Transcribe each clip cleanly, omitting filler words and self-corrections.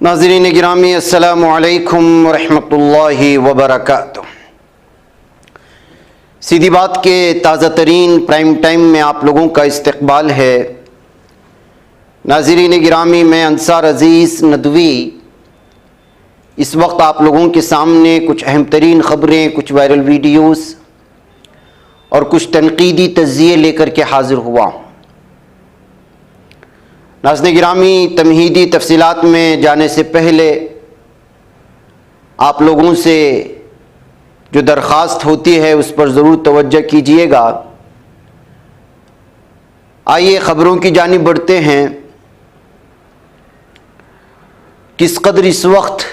नाज़रीन गिरामी अस्सलामु अलैकुम वरहमतुल्लाहि वबरकातुह। सीधी बात के ताज़ा तरीन प्राइम टाइम में आप लोगों का इस्तकबाल है। नाज़रीन गिरामी, मैं अंसार अज़ीज़ नदवी इस वक्त आप लोगों के सामने कुछ अहम तरीन ख़बरें, कुछ वायरल वीडियोस और कुछ तनकीदी तज़्ज़िये लेकर के हाज़िर हुआ हूँ। नाज़रीन गिरामी, तमहीदी तफसीलात में जाने से पहले आप लोगों से जो दरख्वास्त होती है उस पर ज़रूर तवज्जो कीजिएगा। आइए ख़बरों की जानिब बढ़ते हैं। किस कदर इस वक्त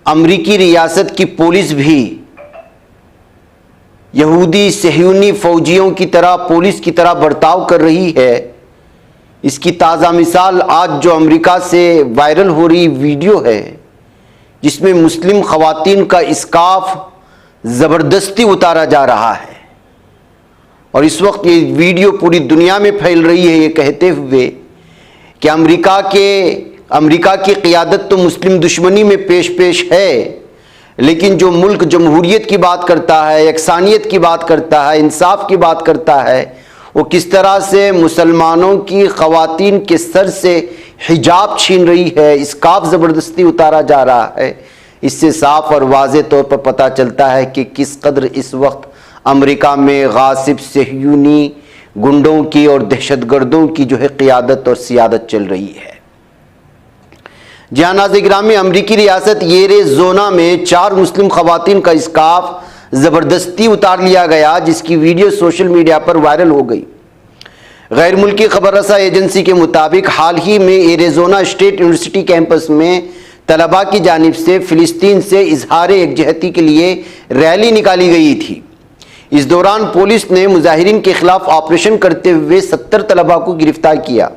अमरीकी रियासत की पुलिस भी यहूदी सहयूनी फ़ौजियों की तरह पुलिस की तरह बर्ताव कर रही है, इसकी ताज़ा मिसाल आज जो अमेरिका से वायरल हो रही वीडियो है जिसमें मुस्लिम ख़वातीन का इस्काफ ज़बरदस्ती उतारा जा रहा है। और इस वक्त ये वीडियो पूरी दुनिया में फैल रही है ये कहते हुए कि अमेरिका की क़ियादत तो मुस्लिम दुश्मनी में पेश है, लेकिन जो मुल्क जमहूरियत की बात करता है, यकसानियत की बात करता है, इंसाफ की बात करता है, वो किस तरह से मुसलमानों की ख़वातीन के सर से हिजाब छीन रही है, इस्काफ ज़बरदस्ती उतारा जा रहा है। इससे साफ और वाज़े तौर पर पता चलता है कि किस कदर इस वक्त अमेरिका में गासिब सहयूनी गुंडों की और दहशतगर्दों की जो है क़ियादत और सियादत चल रही है। नाज़रीन गिरामी, अमरीकी रियासत एरिज़ोना में 4 मुस्लिम ख़वातीन का इस्काफ ज़बरदस्ती उतार लिया गया, जिसकी वीडियो सोशल मीडिया पर वायरल हो गई। गैर मुल्की खबर रसा एजेंसी के मुताबिक हाल ही में एरिज़ोना स्टेट यूनिवर्सिटी कैंपस में तलबा की जानिब से फ़िलिस्तीन से इजहार यकजहती के लिए रैली निकाली गई थी। इस दौरान पुलिस ने मुजाहिरीन के खिलाफ ऑपरेशन करते हुए 70 तलबा को गिरफ्तार किया।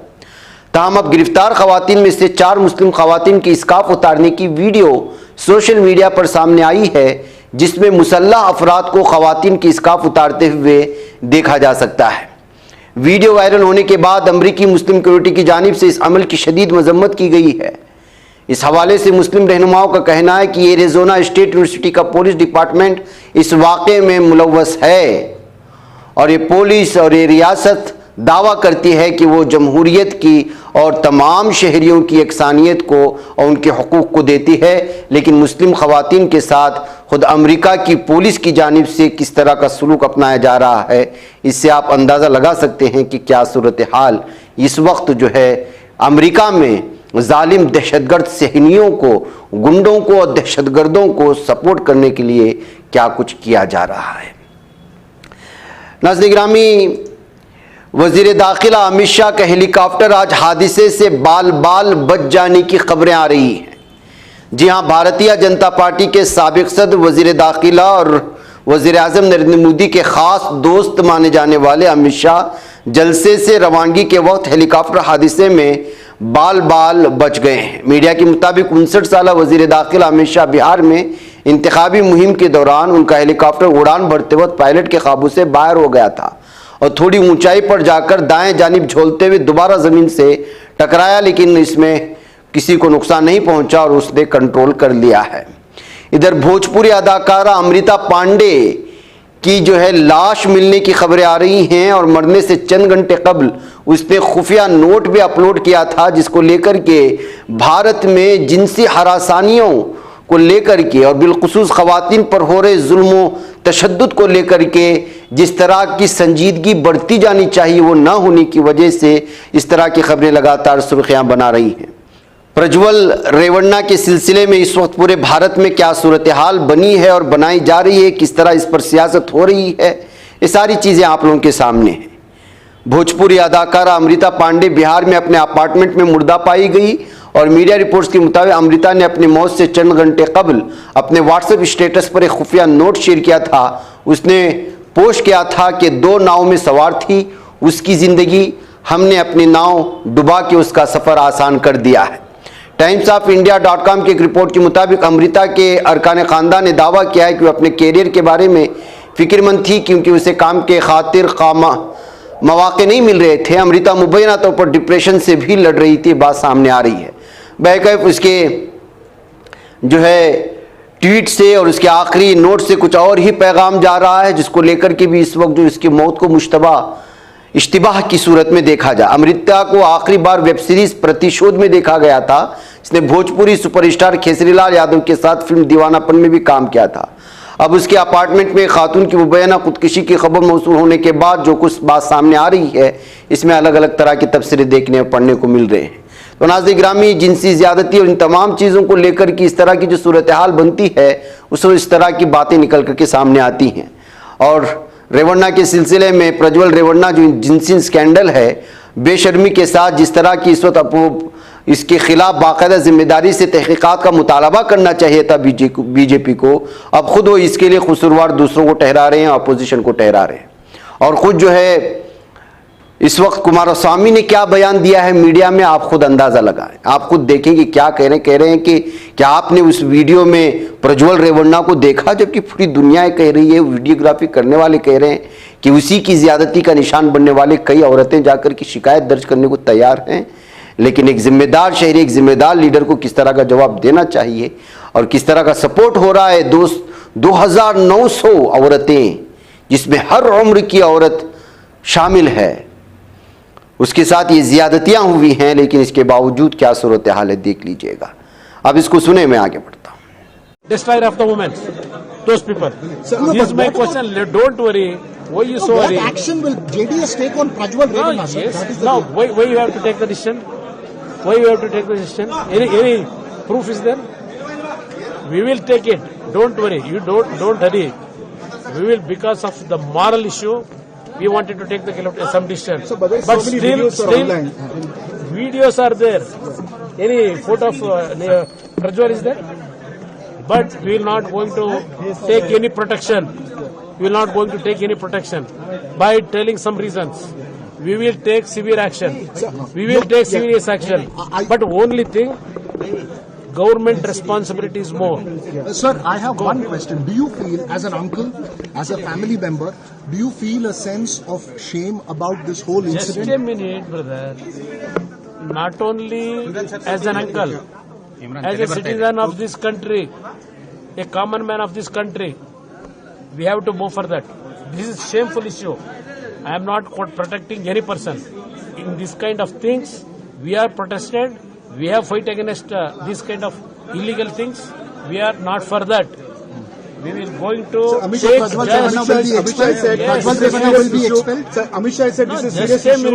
ताहम अब गिरफ्तार ख़वातीन में से 4 मुस्लिम ख़वातीन की इस्काफ उतारने की वीडियो सोशल मीडिया पर सामने आई है, जिसमें मुसल्लह अफराद को ख़वातीन की इस्काफ उतारते हुए देखा जा सकता है। वीडियो वायरल होने के बाद अमरीकी मुस्लिम कम्युनिटी की जानिब से इस अमल की शदीद मजम्मत की गई है। इस हवाले से मुस्लिम रहनुमाओं का कहना है कि एरिज़ोना स्टेट यूनिवर्सिटी का पुलिस डिपार्टमेंट इस वाक़े में मुलव्वस है और ये पुलिस और ये रियासत दावा करती है कि वो जमहूरियत की और तमाम शहरियों की यकसानियत को और उनके हुकूक़ को देती है, लेकिन मुस्लिम ख़वातीन के साथ खुद अमेरिका की पुलिस की जानिब से किस तरह का सलूक अपनाया जा रहा है, इससे आप अंदाज़ा लगा सकते हैं कि क्या सूरत हाल इस वक्त जो है अमेरिका में जालिम दहशतगर्द सहनियों को, गुंडों को और दहशतगर्दों को सपोर्ट करने के लिए क्या कुछ किया जा रहा है। नाज़रीन गिरामी, वज़ीर दाखिला अमित शाह का हेलीकॉप्टर आज हादसे से बाल बाल बच जाने की खबरें आ रही हैं। जी हाँ, भारतीय जनता पार्टी के साबिक़ सदर वज़ीर दाखिला और वज़ीर आज़म नरेंद्र मोदी के ख़ास दोस्त माने जाने वाले अमित शाह जलसे से रवानगी के वक्त हेलीकॉप्टर हादसे में बाल बाल बच गए हैं। मीडिया के मुताबिक 59 साल वज़ीर दाखिला अमित शाह बिहार में इंतखाबी मुहिम के दौरान उनका हेलीकॉप्टर उड़ान भरते वक्त पायलट के काबू से बाहर हो गया था और थोड़ी ऊंचाई पर जाकर दाएं जानिब झोलते हुए दोबारा ज़मीन से टकराया, लेकिन इसमें किसी को नुकसान नहीं पहुंचा और उसने कंट्रोल कर लिया है। इधर भोजपुरी अदाकारा अमृता पांडे की जो है लाश मिलने की खबरें आ रही हैं और मरने से चंद घंटे कबल उसने खुफिया नोट भी अपलोड किया था, जिसको लेकर के भारत में जिनसी हरासानियों को लेकर के और बिलखुसूस ख़वातीन पर हो रहे जुल्म तशद्दुद को लेकर के जिस तरह की संजीदगी बढ़ती जानी चाहिए वो ना होने की वजह से इस तरह की खबरें लगातार सुर्खियां बना रही हैं। प्रज्वल रेवन्ना के सिलसिले में इस वक्त पूरे भारत में क्या सूरत हाल बनी है और बनाई जा रही है, किस तरह इस पर सियासत हो रही है, ये सारी चीज़ें आप लोगों के सामने हैं। भोजपुरी अदाकारा अमृता पांडे बिहार में अपने अपार्टमेंट में मुर्दा पाई गई और मीडिया रिपोर्ट्स के मुताबिक अमृता ने अपनी मौत से चंद घंटे कबल अपने व्हाट्सएप स्टेटस पर एक खुफिया नोट शेयर किया था। उसने पोस्ट किया था कि 2 नाव में सवार थी उसकी ज़िंदगी, हमने अपनी नाव डुबा के उसका सफ़र आसान कर दिया है। टाइम्स ऑफ इंडिया.com की एक रिपोर्ट के मुताबिक अमृता के अरकान ख़ानदान ने दावा किया है कि वह अपने कैरियर के बारे में फ़िक्रमंद थी क्योंकि उसे काम के खातिर मौके नहीं मिल रहे थे। अमृता मुबैना तौर पर डिप्रेशन से भी लड़ रही थी, बात सामने आ रही है। बैकअप उसके जो है ट्वीट से और उसके आखिरी नोट से कुछ और ही पैगाम जा रहा है, जिसको लेकर के भी इस वक्त जो इसकी मौत को मुश्तबा इश्तिबाह की सूरत में देखा जा। अमृता को आखिरी बार वेब सीरीज प्रतिशोध में देखा गया था। इसने भोजपुरी सुपरस्टार खेसरीलाल यादव के साथ फिल्म दीवानापन में भी काम किया था। अब उसके अपार्टमेंट में खातून की मुबैना खुदकुशी की खबर मौसूल होने के बाद जो कुछ बात सामने आ रही है, इसमें अलग अलग तरह के तफसीरें देखने और पढ़ने को मिल रहे हैं। तो नाज़रीन गिरामी, जिनसी ज़्यादती और इन तमाम चीज़ों को लेकर की इस तरह की जो सूरत हाल बनती है, उसमें इस तरह की बातें निकल करके सामने आती हैं। और रेवन्ना के सिलसिले में प्रज्वल रेवन्ना जो जिनसी स्कैंडल है, बेशर्मी के साथ जिस तरह की इस वक्त इसके खिलाफ बाकायदा जिम्मेदारी से तहकीकात का मुतालबा करना चाहिए था बीजेपी को, अब खुद वो इसके लिए कसूरवार दूसरों को ठहरा रहे हैं, अपोजिशन को ठहरा रहे हैं। और खुद जो है इस वक्त कुमारस्वामी ने क्या बयान दिया है मीडिया में, आप खुद अंदाजा लगाएं, आप खुद देखें कि क्या कह रहे हैं कि क्या आपने उस वीडियो में प्रज्वल रेवन्ना को देखा, जबकि पूरी दुनिया कह रही है, वीडियोग्राफी करने वाले कह रहे हैं कि उसी की ज्यादती का निशान बनने वाले कई औरतें जाकर की शिकायत दर्ज करने को तैयार हैं। लेकिन एक जिम्मेदार शहरी, एक जिम्मेदार लीडर को किस तरह का जवाब देना चाहिए और किस तरह का सपोर्ट हो रहा है। 2900 औरतें, जिसमें हर उम्र की औरत शामिल है, उसके साथ ये ज्यादतियां हुई हैं, लेकिन इसके बावजूद क्या सूरत हाल है देख लीजिएगा। अब इसको सुने, मैं आगे बढ़ता हूं। Destroyer of the women, those people. This is my question. Don't worry. Why you so worried? What action will JDS take on Prajwal Revanna? Yes. Now, why you have to take the decision? Why you have to take the decision? Any proof is there? We will take it. Don't worry. You don't hurry. We will, because of the moral issue, we wanted to take some decision. So, but still, videos are there. Any photo of Prajwal is there? But we will not going to take any protection. We will not going to take any protection by telling some reasons. We will take severe action. We will take serious action. But only thing, government responsibility is more. Sir, I have one question. Do you feel, as an uncle, as a family member, do you feel a sense of shame about this whole incident? Just a minute, brother. Not only as an uncle, as a citizen of this country, a common man of this country, we have to move for that. This is shameful issue. I am not protecting any person. In this kind of things, we are protested. We have fight against this kind of illegal things. We are not for that. We will going to take Prajwal Revanna will be expelled. Prajwal Revanna will be expelled. Sir, Amit Shah said this is serious just a issue.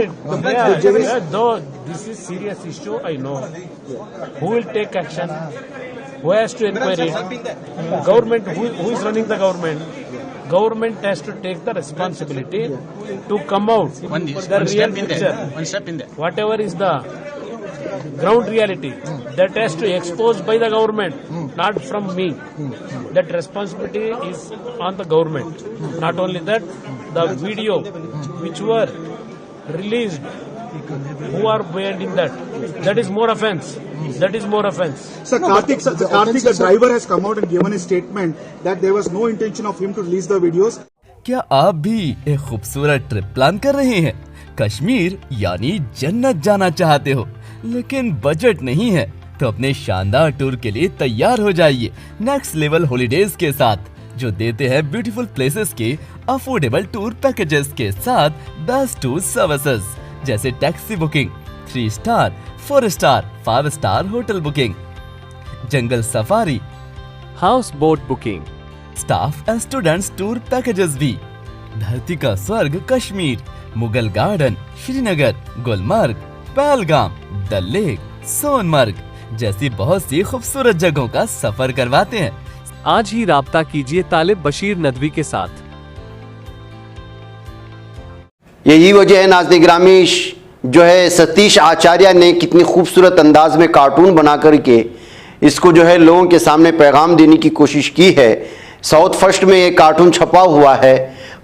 minute. Though this is serious issue, I know. Who will take action? Who has to inquire it? Government, who is running the government? Government has to take the responsibility to come out the real picture. One step in there. Whatever is the ground reality, that has to expose by the government, not from me. That responsibility is on the government. Not only that, the video which were released, who are behind in that is more offense. That is more offense. Sir, Karthik, the driver has come out and given a statement that there was no intention of him to release the videos. क्या आप भी एक खूबसूरत trip plan कर रहे हैं? कश्मीर यानी जन्नत जाना चाहते हो, लेकिन बजट नहीं है, तो अपने शानदार टूर के लिए तैयार हो जाइए नेक्स्ट लेवल हॉलिडेज के साथ, जो देते हैं ब्यूटीफुल प्लेसेस के अफोर्डेबल टूर पैकेजेस के साथ बेस्ट टूर सर्विसेज, जैसे taxi booking, 3 star, 4 star, 5 star hotel booking, jungle safari, house boat booking, staff and students tour packages भी, धरती का स्वर्ग कश्मीर, मुगल गार्डन, श्रीनगर, गुलमर्ग, पहलगाम, डल लेक, सोनमर्ग जैसी बहुत सी खूबसूरत जगहों का सफर करवाते हैं। आज ही राब्ता कीजिए तालिब बशीर नदवी के साथ। यही वजह है नाज़रीन गिरामी, जो है सतीश आचार्य ने कितनी खूबसूरत अंदाज में कार्टून बना करके इसको जो है लोगों के सामने पैगाम देने की कोशिश की है। साउथ फर्स्ट में एक कार्टून छपा हुआ है,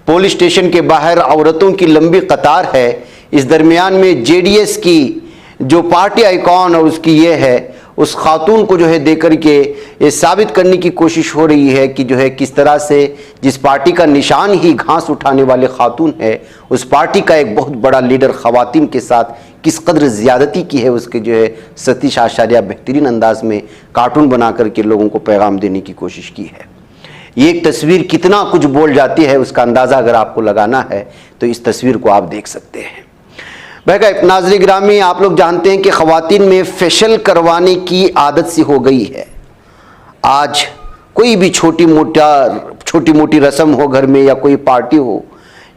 पुलिस स्टेशन के बाहर औरतों की लंबी कतार है, इस दरमियान में जेडीएस की जो पार्टी आइकॉन और उसकी ये है, उस खातून को जो है देकर के ये साबित करने की कोशिश हो रही है कि जो है किस तरह से जिस पार्टी का निशान ही घास उठाने वाले खातून है, उस पार्टी का एक बहुत बड़ा लीडर खवातीन के साथ किस कदर ज़्यादती की है, उसके जो है सतीश आचार्य बेहतरीन अंदाज में कार्टून बना करके लोगों को पैगाम देने की कोशिश की है। ये एक तस्वीर कितना कुछ बोल जाती है, उसका अंदाज़ा अगर आपको लगाना है तो इस तस्वीर को आप देख सकते हैं। नाज़रीन गिरामी, आप लोग जानते हैं कि ख़वातीन में फेशियल करवाने की आदत सी हो गई है। आज कोई भी छोटी मोटी रस्म हो घर में, या कोई पार्टी हो,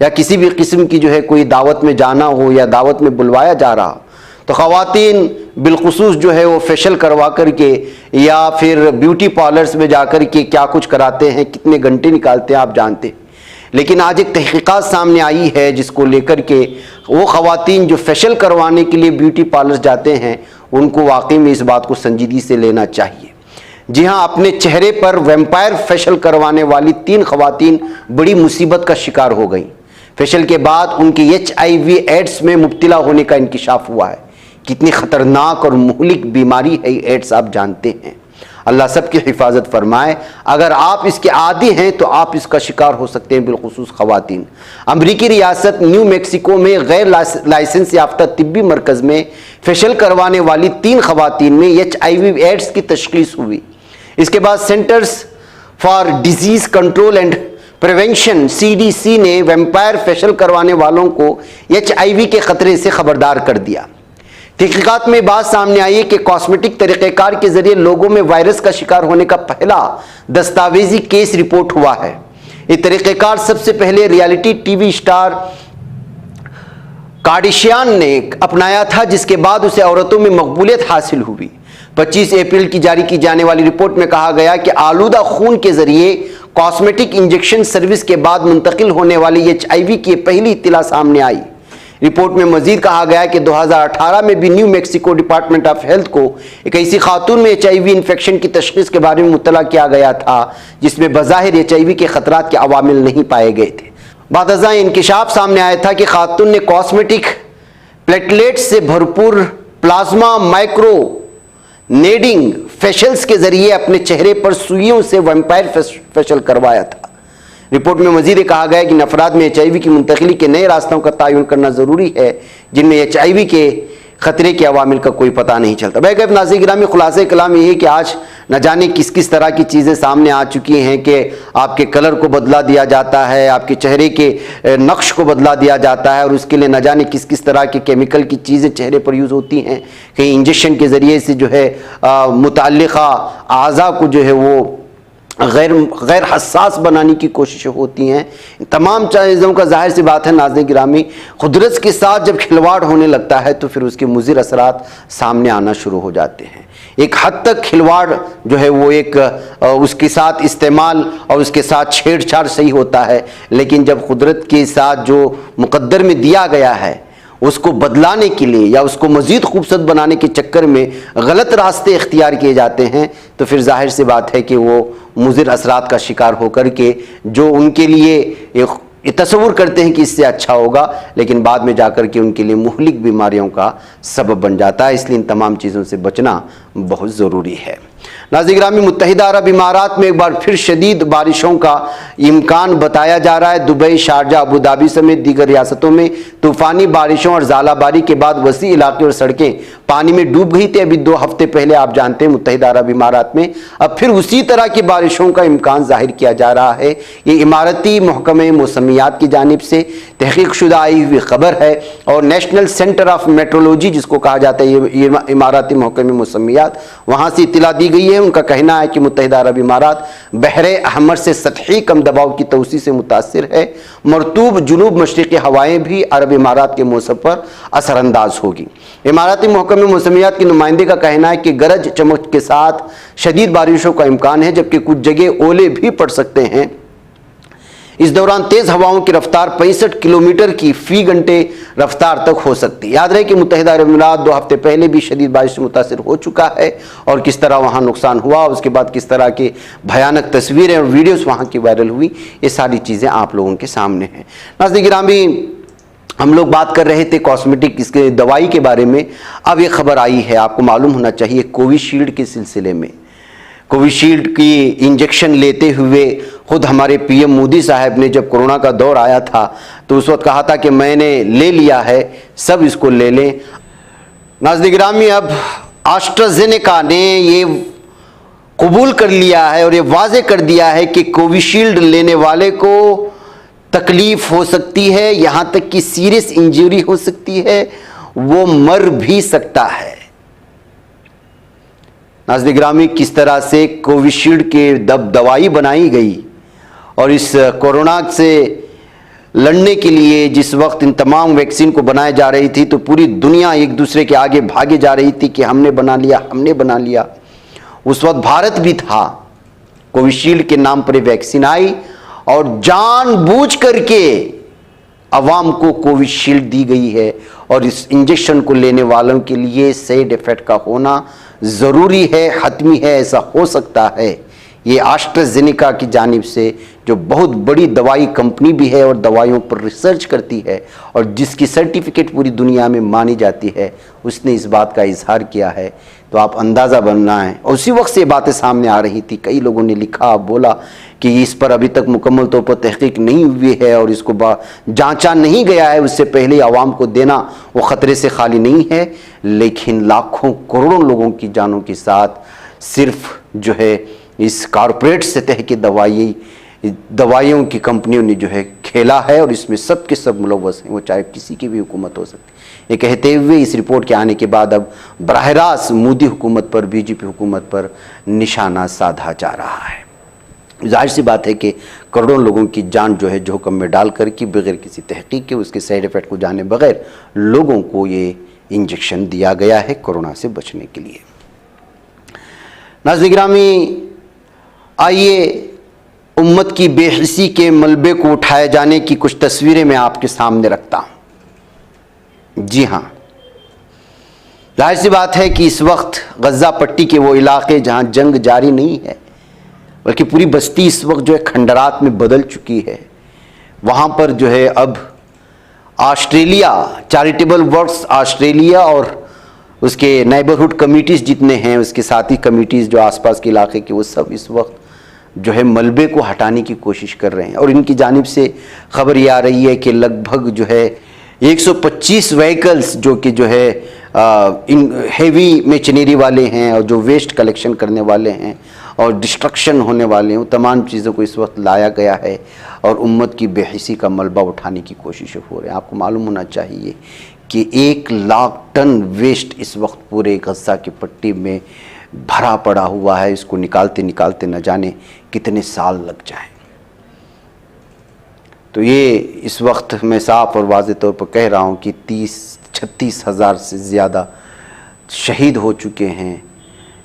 या किसी भी किस्म की जो है कोई दावत में जाना हो या दावत में बुलवाया जा रहा, तो ख़वातीन बिलखुसूस जो है वो फेशियल करवा करके या फिर ब्यूटी पार्लर्स में जाकर के क्या कुछ कराते हैं, कितने घंटे निकालते हैं आप जानते हैं। लेकिन आज एक तहकीकात सामने आई है जिसको लेकर के वो ख़वातीन जो फेशियल करवाने के लिए ब्यूटी पार्लर्स जाते हैं, उनको वाकई में इस बात को संजीदगी से लेना चाहिए। जी हाँ, अपने चेहरे पर वैम्पायर फेशियल करवाने वाली 3 ख़वातीन बड़ी मुसीबत का शिकार हो गई। फेशियल के बाद उनके HIV एड्स में मुब्तला होने का इंकिशाफ हुआ है। कितनी ख़तरनाक और मुहलिक बीमारी है एड्स, आप जानते हैं। अल्लाह सबकी हिफाजत फरमाए। अगर आप इसके आदी हैं तो आप इसका शिकार हो सकते हैं, बिलखुसूस ख़वातीन। अमरीकी रियासत न्यू मैक्सिको में गैर लाइसेंस याफ्ता तिब्बी मरकज़ में फेशियल करवाने वाली 3 ख़वातीन में HIV एड्स की तशख़ीस हुई। इसके बाद centres for disease control and prevention CDC ने वैम्पायर फेशियल करवाने वालों को HIV के ख़तरे से ख़बरदार कर दिया। तहकीकात में बात सामने आई है कि कॉस्मेटिक तरीक़ेकार के ज़रिए लोगों में वायरस का शिकार होने का पहला दस्तावेजी केस रिपोर्ट हुआ है। ये तरीक़ेकार सबसे पहले रियलिटी TV स्टार कार्डिशियान ने अपनाया था, जिसके बाद उसे औरतों में मकबूलियत हासिल हुई। 25 अप्रैल की जारी की जाने वाली रिपोर्ट में कहा गया कि आलूदा खून के ज़रिए कॉस्मेटिक इंजेक्शन सर्विस के बाद मुंतकिल होने वाली HIV की पहली इत्तला सामने आई। रिपोर्ट में मजीद कहा गया कि 2018 में भी new Mexico department of health को एक ऐसी खातून में HIV इन्फेक्शन की तशख़ीस के बारे में मुत्तला किया गया था जिसमें बज़ाहिर HIV के ख़तरात के अवामिल नहीं पाए गए थे। बादअज़ां इंकिशाफ सामने आया था कि खातून ने कॉस्मेटिक प्लेटलेट्स से भरपूर प्लाज्मा माइक्रो नेडिंग फेशियल्स के ज़रिए अपने चेहरे पर सुइयों से वैम्पायर फेशियल करवाया था। रिपोर्ट में मज़ीद कहा गया कि अफराद में HIV की मुंतकिली के नए रास्तों का तयन करना ज़रूरी है जिनमें HIV के ख़तरे के अवामिल का कोई पता नहीं चलता। बैकअप नाज़रीन गिरामी, खुलासा कलाम ये है कि आज न जाने किस किस तरह की चीज़ें सामने आ चुकी हैं कि आपके कलर को बदला दिया जाता है, आपके चेहरे के नक्श को बदला दिया जाता है, और उसके लिए न जाने किस किस तरह के केमिकल की चीज़ें चेहरे पर यूज़ होती हैं। कहीं इंजेक्शन के ज़रिए से जो है मुताल्लिक़ा आज़ा को जो है वो गैर हसास बनाने की कोशिशें होती हैं। तमाम चीज़ों का जाहिर सी बात है नाज़रीन गिरामी, कुदरत के साथ जब खिलवाड़ होने लगता है तो फिर उसके मुज़िर असरात सामने आना शुरू हो जाते हैं। एक हद तक खिलवाड़ जो है वो एक उसके साथ इस्तेमाल और उसके साथ छेड़छाड़ सही होता है, लेकिन जब कुदरत के साथ जो मुक़द्दर में दिया गया है उसको बदलाने के लिए या उसको मज़ीद खूबसूरत बनाने के चक्कर में गलत रास्ते इख्तियार किए जाते हैं तो फिर जाहिर सी बात है कि वो मुज़िर असरात का शिकार होकर के जो उनके लिए ये तस्वुर करते हैं कि इससे अच्छा होगा, लेकिन बाद में जाकर के उनके लिए मुहलिक बीमारियों का सबब बन जाता है। इसलिए इन तमाम चीज़ों से बचना बहुत ज़रूरी है। नाज़रीन गिरामी, मुत्तहिदा अरब इमारात में एक बार फिर शदीद बारिशों का इम्कान बताया जा रहा है। दुबई, शारजा, अबू धाबी समेत दीगर रियासतों में तूफ़ानी बारिशों और ज़ालाबारी के बाद वसी इलाके और सड़कें पानी में डूब गई थी। अभी 2 हफ्ते पहले आप जानते हैं मुत्तहिदा अरब इमारात में अब फिर उसी तरह की बारिशों का इम्कान जाहिर किया जा रहा है। ये इमारती महकमे मौसमियात की जानिब से तहकीक शुदा आई हुई खबर है, और नेशनल सेंटर ऑफ मेट्रोलॉजी जिसको कहा जाता है ये इमारती महकमे मौसमियात, वहाँ से इत्तला दी गई है। उनका कहना है कि मुत्तहिदा अरब इमारात बहरे अहमर से सतही कम दबाव की तौसी से मुतासिर है। मरतूब जुनूब मशरिकी हवाएं भी अरब इमारात के मौसम पर असरअंदाज होगी। इमाराती महकमे मौसमियात के नुमाइंदे का कहना है कि गरज चमक के साथ शदीद बारिशों का इम्कान है, जबकि कुछ जगह ओले भी पड़ सकते हैं। इस दौरान तेज़ हवाओं की रफ्तार 65 किलोमीटर की फ़ी घंटे रफ्तार तक हो सकती है। याद रहे कि मुत्तहिदा अरब अमीरात 2 हफ्ते पहले भी शदीद बारिश से मुतासिर हो चुका है, और किस तरह वहाँ नुकसान हुआ, उसके बाद किस तरह की भयानक तस्वीरें और वीडियोस वहाँ की वायरल हुई, ये सारी चीज़ें आप लोगों के सामने हैं। नाज़रीन गिरामी, हम लोग बात कर रहे थे कॉस्मेटिक इसके दवाई के बारे में। अब ये खबर आई है, आपको मालूम होना चाहिए, कोविशील्ड के सिलसिले में। कोविशील्ड की इंजेक्शन लेते हुए खुद हमारे पीएम मोदी साहब ने जब कोरोना का दौर आया था तो उस वक्त कहा था कि मैंने ले लिया है, सब इसको ले लें। नाज़रीन गिरामी, अब एस्ट्राज़ेनेका ने ये कबूल कर लिया है और ये वाजे कर दिया है कि कोविशील्ड लेने वाले को तकलीफ हो सकती है, यहाँ तक कि सीरियस इंजरी हो सकती है, वो मर भी सकता है। नाज़रीन गिरामी, किस तरह से कोविशील्ड के दवाई बनाई गई और इस कोरोना से लड़ने के लिए जिस वक्त इन तमाम वैक्सीन को बनाई जा रही थी तो पूरी दुनिया एक दूसरे के आगे भागे जा रही थी कि हमने बना लिया, हमने बना लिया। उस वक्त भारत भी था, कोविशील्ड के नाम पर वैक्सीन आई और जानबूझ करके अवाम को कोविशील्ड दी गई है और इस इंजेक्शन को लेने वालों के लिए साइड इफेक्ट का होना ज़रूरी है, हतमी है, ऐसा हो सकता है। ये एस्ट्राज़ेनेका की जानिब से, जो बहुत बड़ी दवाई कंपनी भी है और दवाइयों पर रिसर्च करती है और जिसकी सर्टिफिकेट पूरी दुनिया में मानी जाती है, उसने इस बात का इजहार किया है। तो आप अंदाज़ा बनना है। और उसी वक्त से बातें सामने आ रही थी, कई लोगों ने लिखा, बोला कि इस पर अभी तक मुकम्मल तौर पर तहकीक नहीं हुई है और इसको जांचा नहीं गया है, उससे पहले आवाम को देना वो ख़तरे से खाली नहीं है। लेकिन लाखों करोड़ों लोगों की जानों के साथ सिर्फ जो है इस कॉरपोरेट सतह की दवाइयों की कंपनियों ने जो है खेला है और इसमें सब के सब मुलव्वस हैं, वो चाहे किसी की भी हुकूमत हो सकती है। ये कहते हुए इस रिपोर्ट के आने के बाद अब बराह रास्त मोदी हुकूमत पर, बीजेपी हुकूमत पर निशाना साधा जा रहा है। जाहिर सी बात है कि करोड़ों लोगों की जान जो है जोखिम में डाल कर के बगैर किसी तहकीक के, उसके साइड इफ़ेक्ट को जाने बगैर लोगों को ये इंजेक्शन दिया गया है कोरोना से बचने के लिए। नाज़रीन गिरामी, आइए उम्मत की बेहिसी के मलबे को उठाए जाने की कुछ तस्वीरें मैं आपके सामने रखता हूं। जी हाँ, जाहिर सी बात है कि इस वक्त गज़ा पट्टी के वो इलाके जहां जंग जारी नहीं है बल्कि पूरी बस्ती इस वक्त जो है खंडरात में बदल चुकी है, वहाँ पर जो है अब ऑस्ट्रेलिया, चैरिटेबल वर्क्स ऑस्ट्रेलिया और उसके नेबरहुड कमिटीज़ जितने हैं, उसके साथी कमिटीज़ जो आसपास के इलाके के, वो सब इस वक्त जो है मलबे को हटाने की कोशिश कर रहे हैं। और इनकी जानिब से खबर ये आ रही है कि लगभग जो है 125 व्हीकल्स जो कि जो है इन हेवी मशीनरी वाले हैं और जो वेस्ट कलेक्शन करने वाले हैं और डिस्ट्रक्शन होने वाले हैं, वो तमाम चीज़ों को इस वक्त लाया गया है और उम्मत की बेहिसी का मलबा उठाने की कोशिशें हो रही हैं। आपको मालूम होना चाहिए कि 1 लाख टन वेस्ट इस वक्त पूरे गज़ा की पट्टी में भरा पड़ा हुआ है। इसको निकालते निकालते न जाने कितने साल लग जाएं। तो ये इस वक्त मैं साफ और वाज़ेह तौर पर कह रहा हूँ कि 36 हज़ार से ज़्यादा शहीद हो चुके हैं,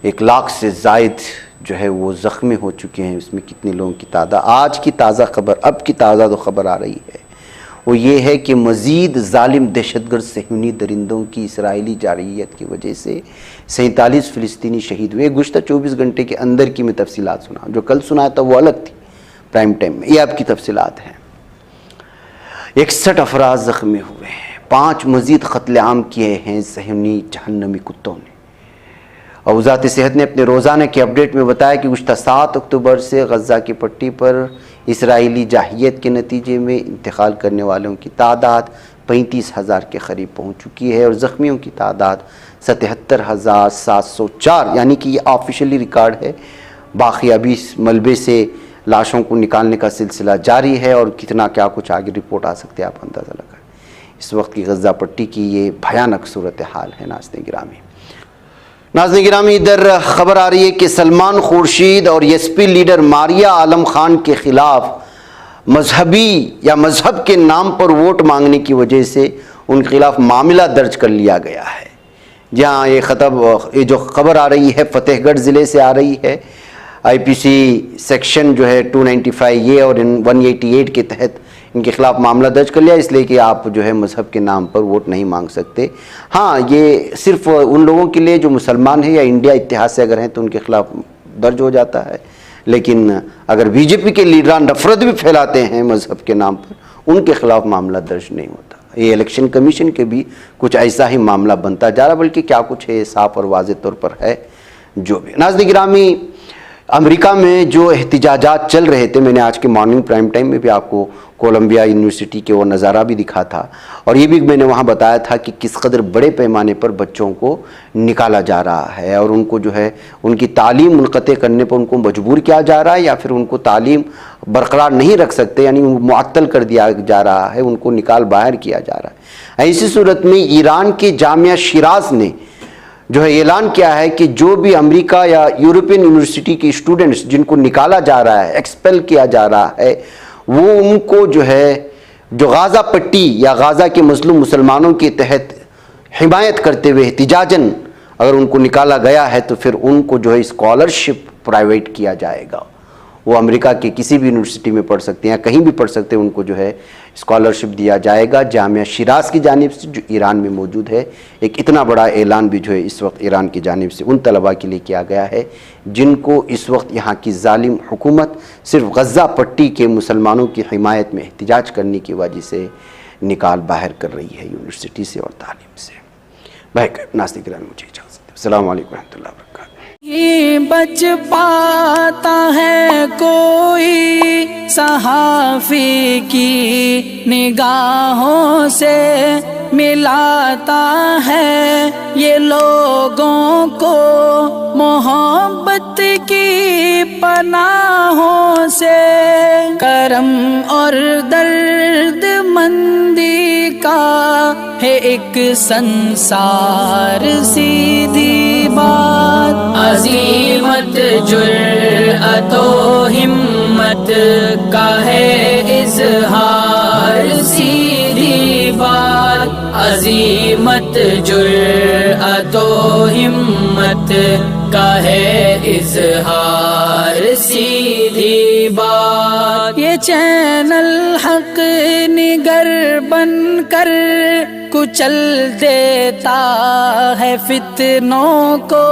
1 लाख से ज़ायद जो है वो ज़ख्मी हो चुके हैं। इसमें कितने लोगों की तादाद, आज की ताज़ा खबर, अब की ताज़ा जो खबर आ रही है वो ये है कि मज़ीद ज़ालिम दहशतगर्द सहयूनी दरिंदों की इसराइली जारहियत की वजह से 47 फ़िलिस्तीनी शहीद हुए। गुज़श्ता 24 घंटे के अंदर की मैं तफसीलात सुना, जो कल सुनाया था वो अलग थी प्राइम टाइम में, ये आपकी तफसीलात हैं। 61 अफराद ज़ख्मी हुए हैं, 5 मज़ीद क़त्ल-ए-आम किए हैं सहयूनी जहन्नमी कुत्तों ने। और वज़ारत सेहत ने अपने रोज़ाना के अपडेट में बताया कि गुज़श्ता 7 अक्टूबर से गज़ा की पट्टी पर इसराइली जाहियत के नतीजे में इंतकाल करने वालों की तादाद 35,000 के करीब पहुँच चुकी है और ज़ख्मियों की तादाद 77,704, यानी कि ये ऑफिशियली रिकॉर्ड है। बाकी अभी इस मलबे से लाशों को निकालने का सिलसिला जारी है और कितना क्या कुछ आगे रिपोर्ट आ सकते हैं, आप अंदाज़ा लगाएं। इस वक्त की गज़ा पट्टी की ये भयानक सूरत हाल है। नाज़रीन गिरामी, इधर खबर आ रही है कि सलमान खुर्शीद और एसपी लीडर मारिया आलम खान के खिलाफ मजहबी या मजहब के नाम पर वोट मांगने की वजह से उनके खिलाफ मामला दर्ज कर लिया गया है। जहाँ ये जो खबर आ रही है फतेहगढ़ ज़िले से आ रही है। आईपीसी सेक्शन जो है 295 ए और 188 के तहत इनके खिलाफ मामला दर्ज कर लिया, इसलिए कि आप जो है मज़हब के नाम पर वोट नहीं मांग सकते। हाँ, ये सिर्फ उन लोगों के लिए जो मुसलमान हैं या इंडिया इत्तेहाद से अगर हैं तो उनके खिलाफ दर्ज हो जाता है, लेकिन अगर बीजेपी के लीडरान नफरत भी फैलाते हैं मज़हब के नाम पर, उनके खिलाफ मामला दर्ज नहीं होता। ये इलेक्शन कमीशन के भी कुछ ऐसा ही मामला बनता जा रहा, बल्कि क्या कुछ है साफ और वाज़ेह तौर पर है। जो भी नाज़रीन गिरामी, अमेरिका में जो एहतिजाजात चल रहे थे, मैंने आज के मॉर्निंग प्राइम टाइम में भी आपको कोलंबिया यूनिवर्सिटी के वो नज़ारा भी दिखा था, और ये भी मैंने वहाँ बताया था कि किस कदर बड़े पैमाने पर बच्चों को निकाला जा रहा है और उनको जो है उनकी तालीम मुनक़ते करने पर उनको मजबूर किया जा रहा है, या फिर उनको तालीम बरकरार नहीं रख सकते यानी मुअत्तल कर दिया जा रहा है, उनको निकाल बाहर किया जा रहा है। ऐसी सूरत में ईरान के जामिया शिराज ने जो है ऐलान किया है कि जो भी अमेरिका या यूरोपियन यूनिवर्सिटी के स्टूडेंट्स जिनको निकाला जा रहा है, एक्सपेल किया जा रहा है, वो उनको जो है जो गाज़ा पट्टी या गाज़ा के मज़लूम मुसलमानों के तहत हिमायत करते हुए एहतिजाजन अगर उनको निकाला गया है तो फिर उनको जो है स्कॉलरशिप प्रोवाइड किया जाएगा। वो अमेरिका के किसी भी यूनिवर्सिटी में पढ़ सकते हैं या कहीं भी पढ़ सकते हैं, उनको जो है स्कॉलरशिप दिया जाएगा जामिया शिराज की जानिब से जो ईरान में मौजूद है। एक इतना बड़ा ऐलान भी जो है इस वक्त ईरान की जानिब से उन तलबा के लिए किया गया है जिनको इस वक्त यहाँ की जालिम हुकूमत सिर्फ गज़ा पट्टी के मुसलमानों की हिमायत में एहतिजाज करने की वजह से निकाल बाहर कर रही है यूनिवर्सिटी से और तालीम से। भाई नास्तिक मुझे इजाज़त दें। अस्सलाम वालेकुम रहमतुल्लाहि व बरकातहू। ये बच पाता है कोई सहाफ़ी की निगाहों से, मिलाता है ये लोगों को मोहब्बत की पनाहों से। करम और दर्द मंदी का है एक संसार, सीधी बात अज़ीमत जुर्अतो हिम्मत का है इज़हार, सीधी बात अज़ीमत जुर्अतो हिम्मत का है इज़हार, सीधी बात। ये चैनल हक निगर बनकर कुचल देता है फितनों को।